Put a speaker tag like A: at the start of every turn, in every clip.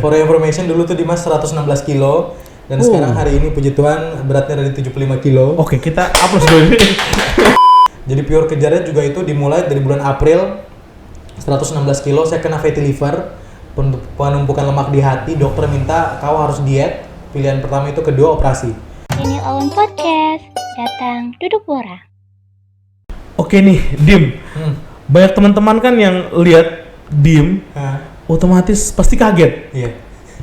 A: For your information, dulu tuh Dimas 116 kilo dan sekarang hari ini puji Tuhan beratnya dari 75 kilo.
B: Oke, kita upload dulu.
A: Jadi pure kejarnya juga itu dimulai dari bulan April 116 kilo, saya kena fatty liver, penumpukan lemak di hati, dokter minta kau harus diet. Pilihan pertama itu, kedua operasi.
C: Ini Owen Podcast, datang duduk borak.
B: Oke nih, Dim. Banyak teman-teman kan yang lihat Dim, otomatis pasti kaget.
A: Iya.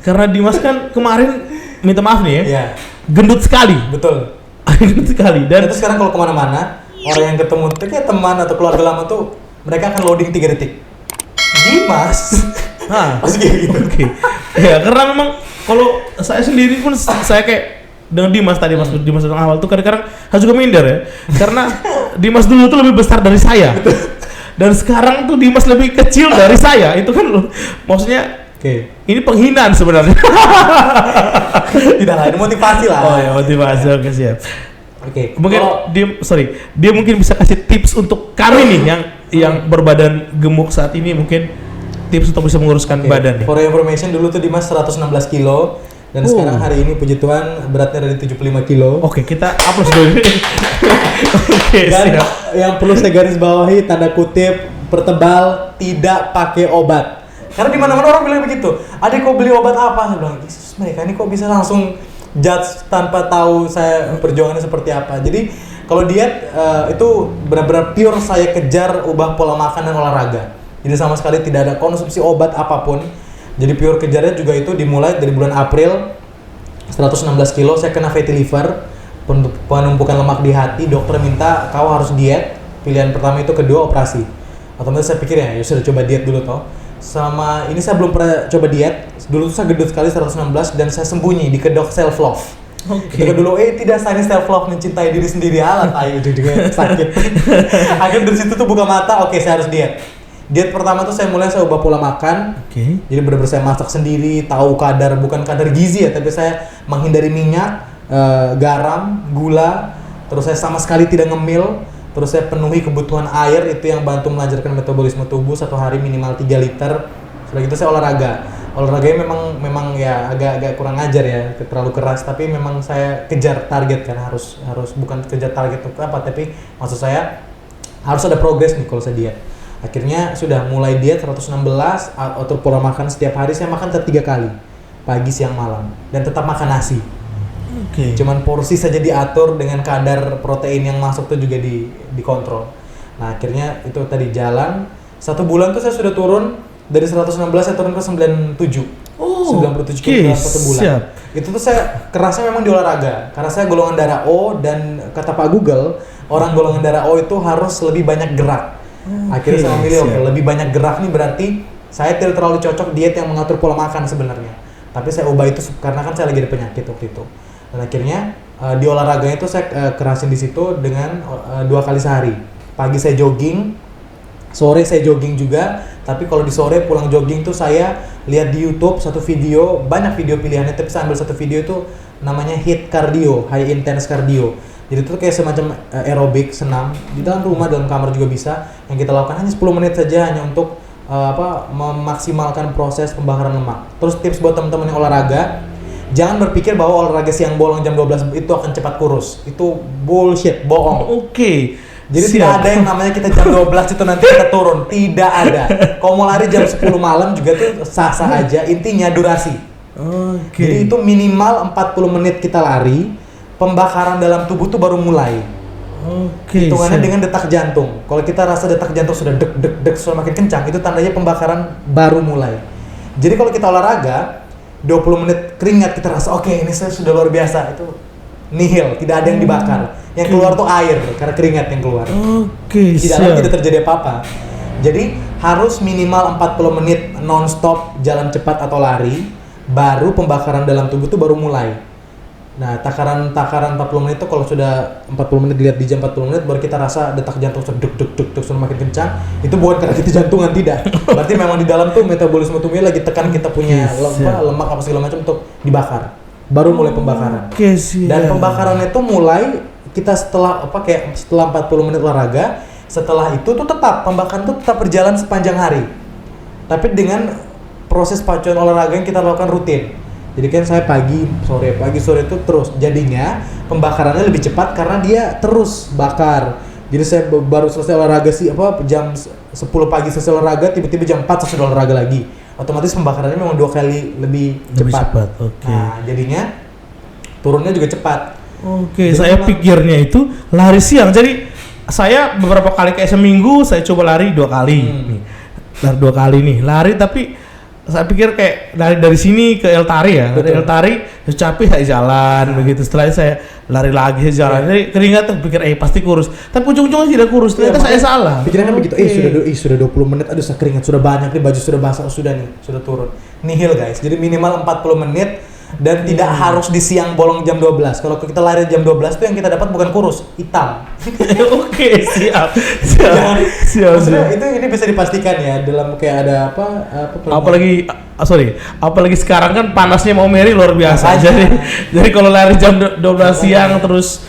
B: Karena Dimas kan kemarin, minta maaf nih ya,
A: Iya.
B: gendut sekali.
A: Betul.
B: Gendut sekali. Dan
A: itu sekarang kalau kemana-mana, orang yang ketemu kayak teman atau keluarga lama tuh, mereka akan loading 3 detik. Dimas. Pasti kayak gitu.
B: Oke. Ya, karena memang kalau saya sendiri pun saya kayak dengan Dimas tadi Dimas yang awal tuh kadang-kadang harus juga minder ya. Karena Dimas dulu tuh lebih besar dari saya. Dan sekarang tuh Dimas lebih kecil dari saya. Itu kan maksudnya ini penghinaan sebenarnya.
A: Tidak lah, ini motivasi lah.
B: Oh ya, motivasi. Oke, siap.
A: Oke.
B: Mungkin dia mungkin bisa kasih tips untuk kami nih yang berbadan gemuk saat ini, mungkin tips untuk bisa menguruskan badan nih.
A: For your information, dulu tuh Dimas 116 kilo dan sekarang hari ini puji Tuhan beratnya dari 75 kilo.
B: Oke, kita upload dulu. Oke,
A: dan
B: siap.
A: yang perlu saya garis bawahi, tanda kutip, pertebal, tidak pakai obat. Karena di mana-mana orang bilang begitu. Adik kok beli obat apa? Saya bilang, Yesus, mereka ini kok bisa langsung judge tanpa tahu saya perjuangannya seperti apa. Jadi kalau diet itu benar-benar pure saya kejar ubah pola makan dan olahraga. Jadi sama sekali tidak ada konsumsi obat apapun. Jadi pure kejarnya juga itu dimulai dari bulan April 116 kilo, saya kena fatty liver, penumpukan lemak di hati, dokter minta kau harus diet. Pilihan pertama itu, kedua operasi. Otomatis saya pikir ya sudah coba diet dulu toh. Sama ini saya belum pernah coba diet. Dulu tuh saya gendut sekali 116 dan saya sembunyi di kedok self love. Ketika dulu tidak saya self love, mencintai diri sendiri, alat ujung-ujungnya sakit. Akhirnya dari situ tuh buka mata, oke saya harus diet. Diet pertama tuh saya ubah pola makan. Jadi benar-benar saya masak sendiri, tahu kadar, bukan kadar gizi ya, tapi saya menghindari minyak, garam, gula. Terus saya sama sekali tidak ngemil. Terus saya penuhi kebutuhan air, itu yang bantu melancarkan metabolisme tubuh, 1 hari minimal 3 liter. Setelah itu saya olahraganya memang ya agak kurang ajar ya, terlalu keras, tapi memang saya kejar target kan, harus bukan kejar target apa, tapi maksud saya harus ada progres nih kalau saya diet. Akhirnya sudah mulai diet 116, atur pola makan setiap hari saya makan 3 kali, pagi, siang, malam, dan tetap makan nasi. Cuman porsi saja diatur dengan kadar protein yang masuk tuh juga dikontrol. Nah akhirnya itu tadi jalan 1 bulan tuh saya sudah turun dari 116, saya turun ke 97. 97 kilo dalam 1 bulan. Siap. Itu tuh saya kerasnya memang di olahraga, karena saya golongan darah O, dan kata Pak Google, orang golongan darah O itu harus lebih banyak gerak. Akhirnya saya memilih lebih banyak gerak nih, berarti saya tidak terlalu cocok diet yang mengatur pola makan sebenarnya. Tapi saya ubah itu karena kan saya lagi ada penyakit waktu itu. Dan akhirnya di olahraganya itu saya kerasin di situ dengan 2 kali sehari. Pagi saya jogging, sore saya jogging juga. Tapi kalau di sore pulang jogging tuh saya lihat di YouTube satu video, banyak video pilihannya, tapi saya ambil satu video itu namanya HIIT cardio, high intense cardio. Jadi itu kayak semacam aerobik, senam di dalam rumah, dalam kamar juga bisa. Yang kita lakukan hanya 10 menit saja, hanya untuk memaksimalkan proses pembakaran lemak. Terus tips buat teman-teman yang olahraga, jangan berpikir bahwa olahraga siang bolong jam 12 itu akan cepat kurus. Itu bullshit, bohong. Jadi tidak ada yang namanya kita jam 12 itu nanti kita turun. Tidak ada. Kalau mau lari jam 10 malam juga tuh sah-sah aja. Intinya durasi. Jadi itu minimal 40 menit kita lari. Pembakaran dalam tubuh tuh baru mulai. Hitungannya dengan detak jantung. Kalau kita rasa detak jantung sudah dek sudah makin kencang, itu tandanya pembakaran baru mulai. Jadi kalau kita olahraga 20 menit keringat, kita rasa oke, ini saya sudah luar biasa, itu nihil, tidak ada yang dibakar. Yang keluar tuh air, karena keringat yang keluar. Di dalam tidak terjadi apa-apa. Jadi harus minimal 40 menit non-stop jalan cepat atau lari, baru pembakaran dalam tubuh tuh baru mulai. Nah, takaran 40 menit itu kalau sudah 40 menit, dilihat di jam 40 menit baru kita rasa detak jantung sudah dek sudah makin kencang. Itu bukan karena kita jantungan, tidak. Berarti memang di dalam tuh metabolisme tubuhnya lagi tekan, kita punya lemak apa segala macam untuk dibakar. Baru mulai pembakaran. Dan pembakaran itu mulai kita setelah 40 menit olahraga, setelah itu tuh tetap pembakaran tuh tetap berjalan sepanjang hari. Tapi dengan proses pacuan olahraga yang kita lakukan rutin. Jadi kan saya pagi sore itu terus. Jadinya pembakarannya lebih cepat karena dia terus bakar. Jadi saya baru selesai olahraga jam 10 pagi selesai olahraga, tiba-tiba jam 4 selesai olahraga lagi. Otomatis pembakarannya memang 2 kali lebih cepat.
B: Oke.
A: Nah, jadinya turunnya juga cepat.
B: Oke,
A: Jadi
B: saya
A: memang-
B: pikirnya itu lari siang. Jadi saya beberapa kali kayak seminggu saya coba lari 2 kali. Nih. Lari 2 kali nih. Lari tapi saya pikir kayak dari sini ke El Tari ya. Dari
A: Betul.
B: El Tari capek saya jalan begitu. Setelah itu saya lari lagi saya jalan. Jadi keringat pikir pasti kurus. Tapi ujung-ujungnya tidak kurus. Ternyata saya salah.
A: Pikirannya kan begitu.
B: Oke.
A: Sudah 20 menit. Aduh, saya keringat sudah banyak nih, baju sudah basah, sudah turun. Nihil guys. Jadi minimal 40 menit dan tidak harus di siang bolong jam 12. Kalau kita lari jam 12 tuh yang kita dapat bukan kurus, hitam.
B: Oke, siap.
A: Maksudnya ini bisa dipastikan ya dalam kayak ada
B: apalagi sekarang kan panasnya mau Mary luar biasa.
A: Makanya.
B: Jadi kalau lari jam 12 siang terus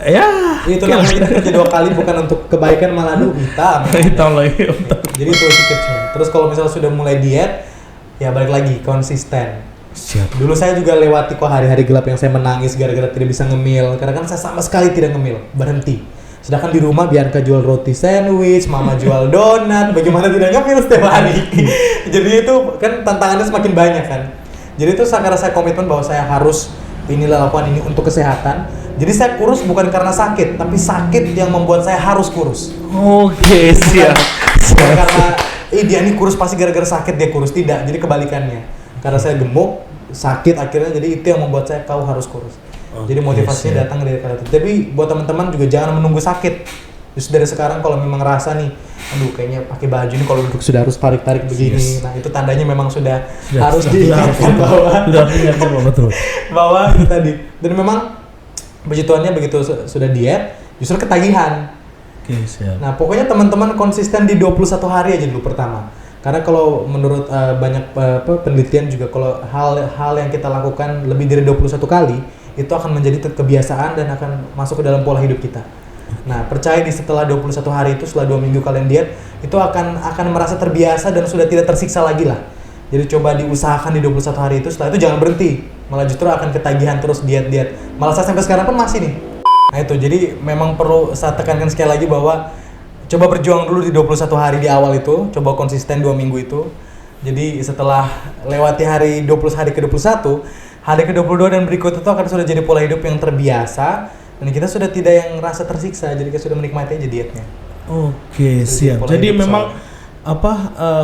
B: ya
A: itu namanya kita kerja 2 kali bukan untuk kebaikan, malah hitam.
B: hitam lagi.
A: Jadi itu sikapnya. Terus kalau misalnya sudah mulai diet, ya balik lagi konsisten.
B: Siap.
A: Dulu saya juga lewati kok hari-hari gelap yang saya menangis gara-gara tidak bisa ngemil. Karena kan saya sama sekali tidak ngemil, berhenti. Sedangkan di rumah Bianca jual roti sandwich, mama jual donat, bagaimana tidak ngemil setiap hari. Jadi itu kan tantangannya semakin banyak kan. Jadi itu karena saya komitmen bahwa saya harus lakukan ini untuk kesehatan. Jadi saya kurus bukan karena sakit, tapi sakit yang membuat saya harus kurus.
B: Oke, siap.
A: Bukan karena dia ini kurus pasti gara-gara sakit dia kurus, tidak. Jadi kebalikannya. Karena saya gemuk, sakit akhirnya, jadi itu yang membuat saya kau harus kurus. Jadi motivasinya datang dari kata itu. Tapi buat teman-teman juga jangan menunggu sakit. Justru dari sekarang kalau memang ngerasa nih, aduh kayaknya pakai baju ini kalau duduk sudah harus tarik-tarik begini.
B: Yes.
A: Nah, itu tandanya memang sudah harus diingatkan bahwa itu tadi. Dan memang puji Tuhannya begitu sudah diet, justru ketagihan.
B: Oke, siap.
A: Nah, pokoknya teman-teman konsisten di 21 hari aja dulu pertama. Karena kalau menurut banyak penelitian juga kalau hal yang kita lakukan lebih dari 21 kali itu akan menjadi kebiasaan dan akan masuk ke dalam pola hidup kita. Nah, percaya di setelah 21 hari itu, setelah 2 minggu kalian diet, itu akan merasa terbiasa dan sudah tidak tersiksa lagi lah. Jadi coba diusahakan di 21 hari itu, setelah itu jangan berhenti. Malah justru akan ketagihan terus diet. Malah saya sampai sekarang pun masih nih. Nah itu, jadi memang perlu saya tekankan sekali lagi bahwa coba berjuang dulu di 21 hari di awal itu, coba konsisten 2 minggu itu. Jadi setelah lewati hari 20 hari ke-21, hari ke-22 dan berikut itu akan sudah jadi pola hidup yang terbiasa dan kita sudah tidak yang rasa tersiksa, jadi kita sudah menikmati aja dietnya.
B: Oke, siap.
A: pola
B: Jadi
A: hidup
B: memang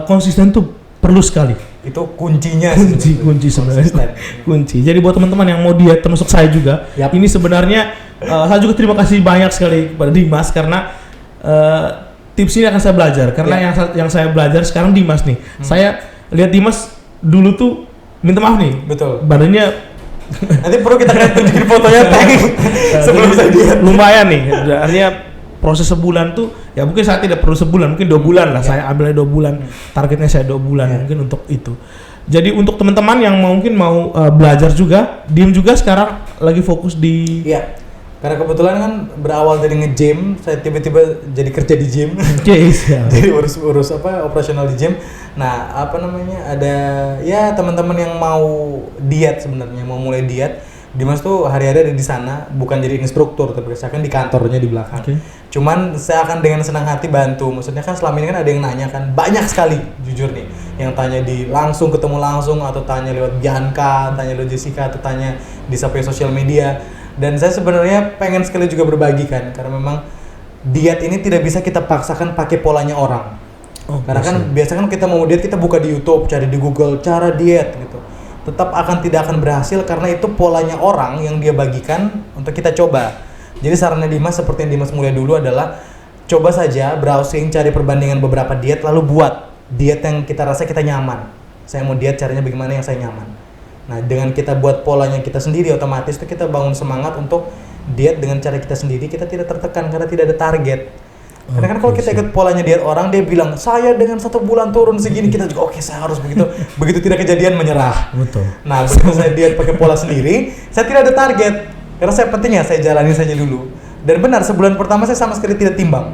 B: konsisten tuh perlu sekali.
A: Itu kuncinya
B: kunci sebenarnya. Kunci. Jadi buat teman-teman yang mau diet termasuk saya juga,
A: Yap.
B: ini sebenarnya saya juga terima kasih banyak sekali kepada Dimas karena tips ini akan saya belajar karena yang saya belajar sekarang Dimas nih. Saya lihat Dimas dulu tuh minta maaf nih.
A: Betul.
B: Badannya
A: Nanti perlu kita tunjukin fotonya sebelum saya diet.
B: lumayan nih. Artinya proses sebulan tuh ya mungkin saya tidak perlu sebulan, mungkin 2 bulan lah. Saya ambilnya 2 bulan. Targetnya saya 2 bulan mungkin untuk itu. Jadi untuk teman-teman yang mungkin mau belajar juga, Dim juga sekarang lagi fokus di
A: Iya. Karena kebetulan kan berawal dari nge-gym, saya tiba-tiba jadi kerja di gym.
B: siap.
A: Jadi urus operasional di gym. Nah, ada ya teman-teman yang mau diet sebenarnya, mau mulai diet. Dimas tuh hari-hari ada di sana, bukan jadi instruktur, tapi saya kan di kantornya di belakang.
B: Oke.
A: Cuman saya akan dengan senang hati bantu. Maksudnya kan selama ini kan ada yang nanya kan, banyak sekali jujur nih, yang tanya langsung ketemu langsung atau tanya lewat Bianca, tanya lewat Jessica atau tanya di sosial media. Dan saya sebenarnya pengen sekali juga berbagi kan, karena memang diet ini tidak bisa kita paksakan pakai polanya orang. Karena kan biasanya kan kita mau diet, kita buka di YouTube, cari di Google cara diet gitu. Tetap tidak akan berhasil karena itu polanya orang yang dia bagikan untuk kita coba. Jadi sarannya Dimas seperti yang Dimas mulai dulu adalah coba saja browsing, cari perbandingan beberapa diet, lalu buat diet yang kita rasa kita nyaman. Saya mau diet, caranya bagaimana yang saya nyaman. Nah, dengan kita buat polanya kita sendiri, otomatis tuh kita bangun semangat untuk diet dengan cara kita sendiri. Kita tidak tertekan karena tidak ada target. Karena kan kalau kita ikut polanya diet orang, dia bilang saya dengan 1 bulan turun segini, kita juga oke, saya harus begitu. Begitu tidak kejadian menyerah.
B: Betul.
A: Nah, begitu saya diet pakai pola sendiri, saya tidak ada target. Karena saya pentingnya saya jalani saja dulu. Dan benar, sebulan pertama saya sama sekali tidak timbang.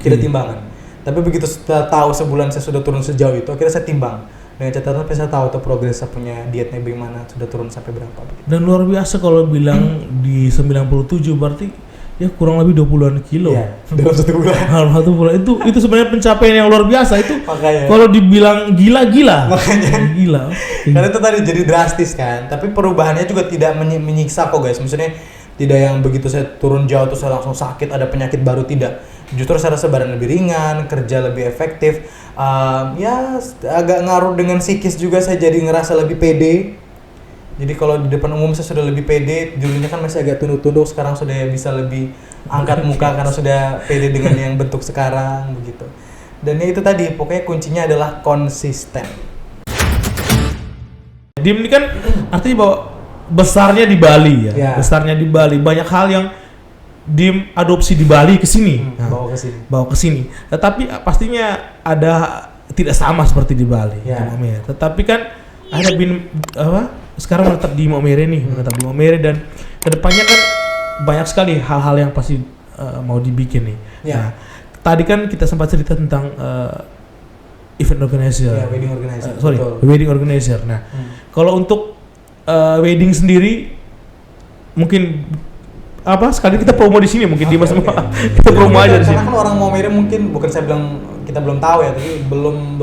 A: Tidak timbangan. Tapi begitu setelah tahu sebulan saya sudah turun sejauh itu, akhirnya saya timbang. Dengan catatan saya tahu tuh progres saya punya dietnya bagaimana, sudah turun sampai berapa. Begitu.
B: Dan luar biasa kalau bilang di 97 berarti ya kurang lebih 20-an kilo.
A: Iya, dalam 1 bulan.
B: Dalam 1 bulan itu sebenarnya pencapaian yang luar biasa itu.
A: Makanya.
B: Kalau dibilang gila-gila.
A: Makanya.
B: Gila.
A: Karena itu tadi jadi drastis kan, tapi perubahannya juga tidak menyiksa kok guys. Maksudnya tidak yang begitu saya turun jauh terus saya langsung sakit, ada penyakit baru, tidak. Justru saya rasa badan lebih ringan, kerja lebih efektif. Ya agak ngaruh dengan psikis juga, saya jadi ngerasa lebih pede. Jadi kalau di depan umum saya sudah lebih pede, dulunya kan masih agak tunduk-tunduk, sekarang sudah bisa lebih angkat muka karena sudah pede dengan yang bentuk sekarang begitu. Dan ya itu tadi, pokoknya kuncinya adalah konsisten.
B: Dim ini kan artinya bahwa besarnya di Bali ya.
A: Ya.
B: Besarnya di Bali, banyak hal yang Dim adopsi di Bali ke sini. Bawa ke sini. Tetapi pastinya ada tidak sama seperti di Bali.
A: Ya.
B: Tetapi kan ada sekarang menetap di Maumere nih, menetap di Maumere, dan kedepannya kan banyak sekali hal-hal yang pasti mau dibikin nih.
A: Ya.
B: Nah, tadi kan kita sempat cerita tentang event organizer,
A: Ya, wedding organizer.
B: wedding organizer. Nah, kalau untuk wedding sendiri mungkin sekali kita promo di sini mungkin Dimas semua. Kita promo aja di sini.
A: Karena kan orang Maumere mungkin bukan saya bilang kita belum tahu ya, tapi belum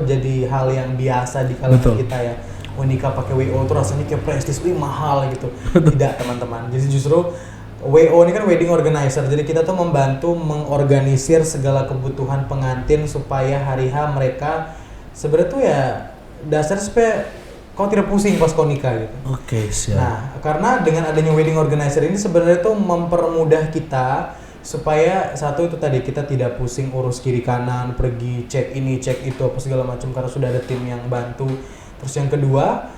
A: jadi hal yang biasa di kalangan kita ya. Nikah pakai WO tuh rasanya kayak prestis, mahal gitu. Tidak teman-teman. Jadi justru WO ini kan wedding organizer. Jadi kita tuh membantu mengorganisir segala kebutuhan pengantin supaya hari H mereka sebenarnya tuh ya dasar supaya kau tidak pusing pas kau nikah gitu.
B: Oke, siap.
A: Nah, karena dengan adanya wedding organizer ini sebenarnya tuh mempermudah kita supaya satu itu tadi kita tidak pusing urus kiri kanan, pergi cek ini cek itu apa segala macam karena sudah ada tim yang bantu. Terus yang kedua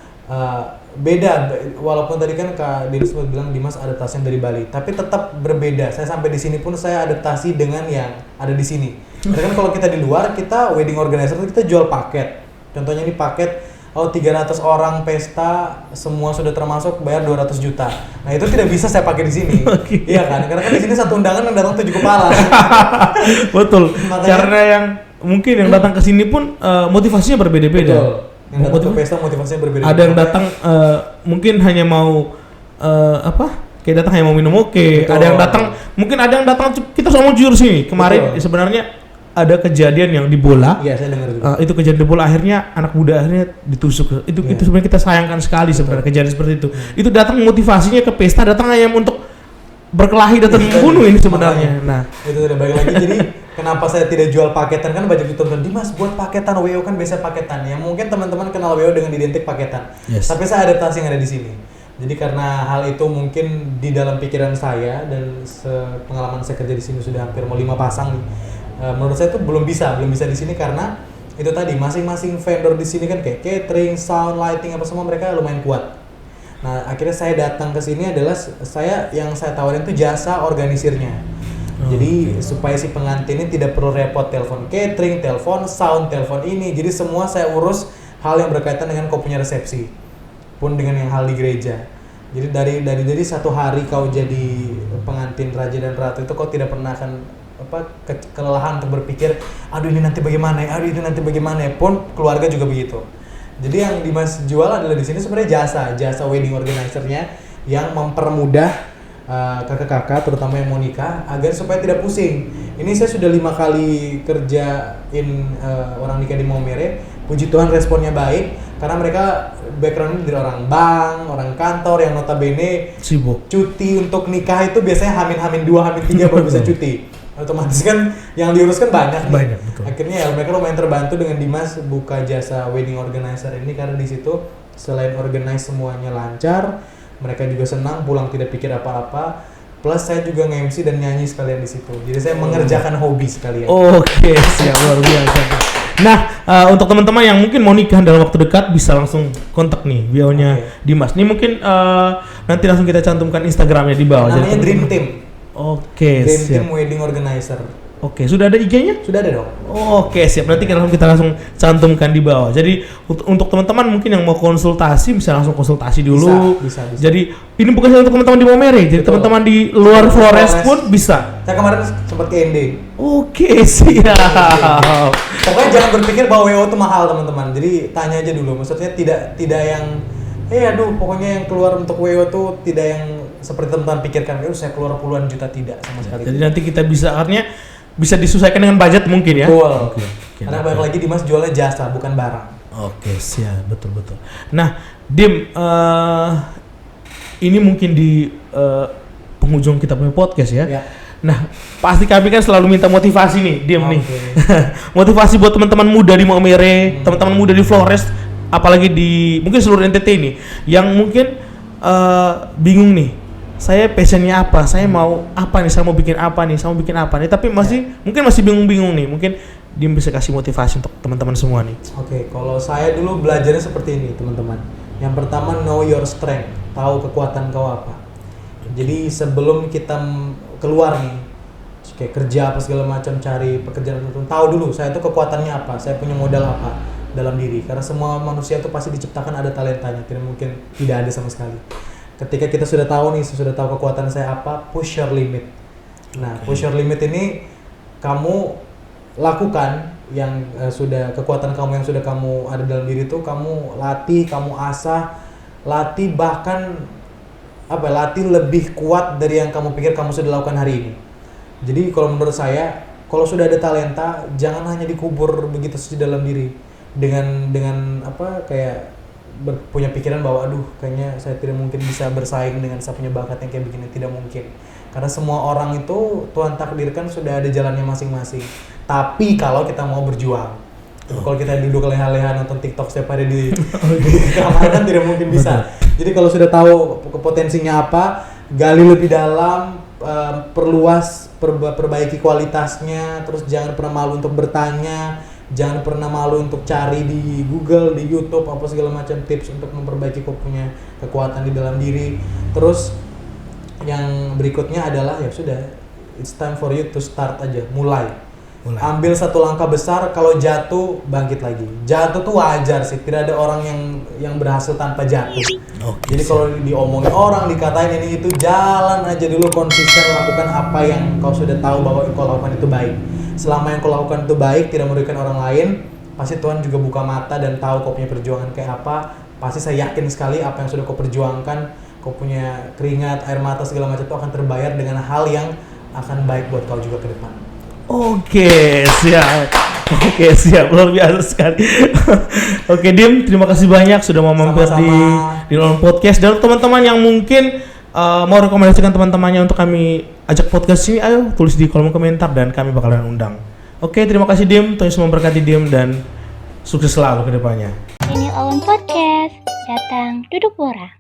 A: beda, walaupun tadi kan Kak Dimas bilang Dimas adaptasi dari Bali, tapi tetap berbeda. Saya sampai di sini pun saya adaptasi dengan yang ada di sini. Karena kan kalau kita di luar, kita wedding organizer kita jual paket. Contohnya ini paket 300 orang pesta, semua sudah termasuk, bayar 200 juta. Nah, itu tidak bisa saya pakai di sini. Iya kan? Karena kan di sini satu undangan yang datang 7 kepala.
B: Betul.
A: Makanya,
B: karena yang mungkin yang datang ke sini pun motivasinya berbeda-beda.
A: Betul. Yang datang ke pesta motivasinya berbeda.
B: Ada yang datang mungkin hanya mau kayak datang hanya mau minum oke. Ada yang datang mungkin ada yang datang kita sama jujur sini. Kemarin sebenarnya ada kejadian yang di bola.
A: Iya, saya dengar itu.
B: Itu kejadian di bola akhirnya anak muda akhirnya ditusuk. Itu sebenarnya kita sayangkan sekali sebenarnya kejadian seperti itu. Itu datang motivasinya ke pesta, datang hanya untuk berkelahi dan membunuh ini sebenarnya. Nah,
A: itu udah balik lagi. Jadi kenapa saya tidak jual paketan, kan banyak teman-teman Dimas buat paketan WO kan biasa paketan ya, mungkin teman-teman kenal WO dengan identik paketan. Tapi saya adaptasi yang ada di sini. Jadi karena hal itu mungkin di dalam pikiran saya dan pengalaman saya kerja di sini sudah hampir mau 5 pasang nih. Menurut saya itu belum bisa di sini karena itu tadi masing-masing vendor di sini kan kayak catering, sound, lighting apa semua mereka lumayan kuat. Nah, akhirnya saya datang ke sini adalah yang saya tawarin itu jasa organisirnya. Jadi supaya si pengantin ini tidak perlu repot telepon catering, telepon sound, telepon ini. Jadi semua saya urus hal yang berkaitan dengan kau punya resepsi. Pun dengan yang hal di gereja. Jadi dari satu hari kau jadi pengantin raja dan ratu itu kau tidak pernah akan kelelahan untuk berpikir, aduh ini nanti bagaimana ya, pun keluarga juga begitu. Jadi yang Dimas jual adalah di sini sebenarnya jasa wedding organizer-nya yang mempermudah kakak-kakak terutama yang mau nikah agar supaya tidak pusing. Ini saya sudah 5 kali kerjain orang nikah di Maumere. Puji Tuhan responnya baik karena mereka background-nya dari orang bank, orang kantor yang notabene
B: sibuk.
A: Cuti untuk nikah itu biasanya H-2, H-3 baru bisa cuti. Otomatis kan yang diuruskan banyak.
B: Betul.
A: Akhirnya ya mereka lumayan terbantu dengan Dimas buka jasa wedding organizer ini karena di situ selain organize semuanya lancar, mereka juga senang pulang tidak pikir apa-apa. Plus saya juga nge-MC dan nyanyi sekalian di situ. Jadi saya mengerjakan hobi sekalian.
B: Oke, siap, luar biasa. Nah, untuk teman-teman yang mungkin mau nikah dalam waktu dekat bisa langsung kontak nih bio-nya Dimas. Ini mungkin nanti langsung kita cantumkan Instagramnya di bawah.
A: Namanya Dream Team.
B: Oke,
A: Dream
B: siap.
A: Team Wedding Organizer.
B: Oke, sudah ada IG-nya?
A: Sudah ada dong.
B: Oke, siap. Nanti kita langsung cantumkan di bawah. Jadi untuk teman-teman mungkin yang mau konsultasi bisa langsung konsultasi dulu.
A: Bisa.
B: Jadi ini bukan hanya untuk teman-teman di Maumere, jadi
A: Betul.
B: teman-teman di luar Flores pun bisa.
A: Saya kemarin sempat ke ND.
B: Oke, siap.
A: Pokoknya jangan berpikir bahwa WO itu mahal teman-teman. Jadi tanya aja dulu. Maksudnya tidak yang aduh pokoknya yang keluar untuk WO tuh tidak yang seperti teman-teman pikirkan. Saya keluar puluhan juta, tidak sama sekali.
B: Jadi nanti kita bisa artinya bisa disesuaikan dengan budget mungkin ya.
A: Betul.
B: Oke.
A: Karena balik lagi Dimas jualnya jasa bukan barang.
B: Oke, siap, betul. Nah, Dim, ini mungkin di penghujung kita punya podcast ya.
A: Ya.
B: Nah, pasti kami kan selalu minta motivasi nih, Dim nih. Motivasi buat teman-teman muda di Maumere, teman-teman muda di Flores, apalagi di mungkin seluruh NTT ini, yang mungkin bingung nih. Saya passionnya apa? Saya mau apa nih? Saya mau bikin apa nih? Tapi mungkin masih bingung-bingung nih. Mungkin Dim bisa kasih motivasi untuk teman-teman semua nih.
A: Oke, kalau saya dulu belajarnya seperti ini, teman-teman. Yang pertama, know your strength, tahu kekuatan kau apa. Jadi sebelum kita keluar nih, kayak kerja apa segala macam, cari pekerjaan tertentu, tahu dulu saya tuh kekuatannya apa, saya punya modal apa dalam diri. Karena semua manusia tuh pasti diciptakan ada talentanya, tidak mungkin tidak ada sama sekali. Ketika kita sudah tahu kekuatan saya apa, push your limit. Nah, push your limit ini kamu lakukan yang kekuatan kamu yang sudah kamu ada dalam diri itu kamu latih, kamu asah, latih lebih kuat dari yang kamu pikir kamu sudah lakukan hari ini. Jadi kalau menurut saya, kalau sudah ada talenta, jangan hanya dikubur begitu saja dalam diri dengan punya pikiran bahwa aduh kayaknya saya tidak mungkin bisa bersaing dengan saya punya bakat yang kayak begini. Tidak mungkin, karena semua orang itu Tuhan takdirkan sudah ada jalannya masing-masing. Tapi kalau kita mau berjuang, kalau kita duduk leha-leha nonton TikTok setiap hari di kamar kan tidak mungkin bisa. Jadi kalau sudah tahu potensinya apa, gali lebih dalam, perbaiki kualitasnya, terus jangan pernah malu untuk bertanya, jangan pernah malu untuk cari di Google, di YouTube, apa segala macam tips untuk memperbaiki kau punya kekuatan di dalam diri. Terus yang berikutnya adalah ya sudah, it's time for you to start aja, mulai. Ambil satu langkah besar, kalau jatuh bangkit lagi. Jatuh tuh wajar sih, tidak ada orang yang berhasil tanpa jatuh. Jadi kalau diomongin orang, dikatain ini itu, jalan aja dulu, konsisten lakukan apa yang kau sudah tahu bahwa kau lakukan itu baik. Selama yang kau lakukan itu baik, tidak merugikan orang lain, pasti Tuhan juga buka mata dan tahu kau punya perjuangan kayak apa. Pasti saya yakin sekali apa yang sudah kau perjuangkan, kau punya keringat, air mata segala macam itu akan terbayar dengan hal yang akan baik buat kau juga ke depan.
B: Oke, siap. Luar biasa sekali. Oke, Dim, terima kasih banyak sudah mau mampir di Lon Podcast. Dan teman-teman yang mungkin mau rekomendasikan teman-temannya untuk kami ajak podcast ini, ayo tulis di kolom komentar dan kami bakalan undang. Oke, terima kasih Dim. Tuhan Yesus memberkati Dim dan sukses selalu ke depannya.
C: Ini Lon Podcast, datang duduk borak.